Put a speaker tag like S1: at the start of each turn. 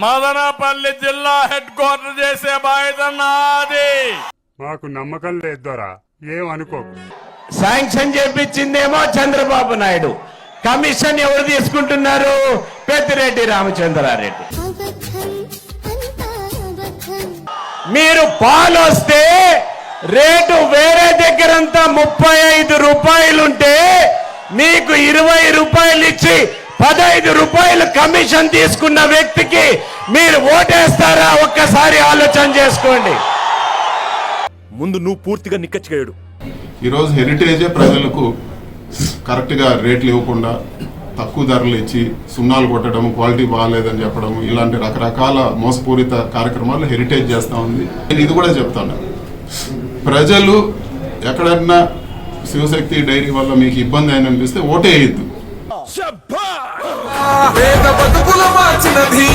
S1: మదనపల్లి జిల్లా head quarter చేసే బాధ్యత నాది.
S2: మాకు నమ్మకం లేదు దొరా, ఏమనుకోకు.
S3: శాంక్షన్ చేపించిందేమో చంద్రబాబు నాయుడు, కమిషన్ ఎవరు తీసుకుంటున్నారు? పెద్దిరెడ్డి రామచంద్రారెడ్డి. మీరు పాలు వస్తే రేటు వేరే దగ్గరంతా 35 రూపాయలుంటే మీకు 20 రూపాయలు ఇచ్చి 15 రూపాయలు కమిషన్ తీసుకున్న వ్యక్తికి మీరు ఓటేస్తారా? ఒక్కసారి ఆలోచన చేసుకోండి.
S4: ముందు నువ్వు పూర్తిగా నిక్కచ్చిగాడు.
S5: ఈరోజు హెరిటేజే ప్రజలకు కరెక్ట్గా రేట్లు ఇవ్వకుండా తక్కువ ధరలు ఇచ్చి సున్నాలు కొట్టడం, క్వాలిటీ బాగాలేదని చెప్పడం, ఇలాంటి రకరకాల మోసపూరిత కార్యక్రమాలు హెరిటేజ్ చేస్తూ ఉంది. నేను ఇది కూడా చెప్తాను, ప్రజలు ఎక్కడన్నా శివశక్తి డైరీ వల్ల మీకు ఇబ్బంది అయిన అనిపిస్తే ఓటే వేయద్దు.
S6: పేద బతుకుల మార్చినది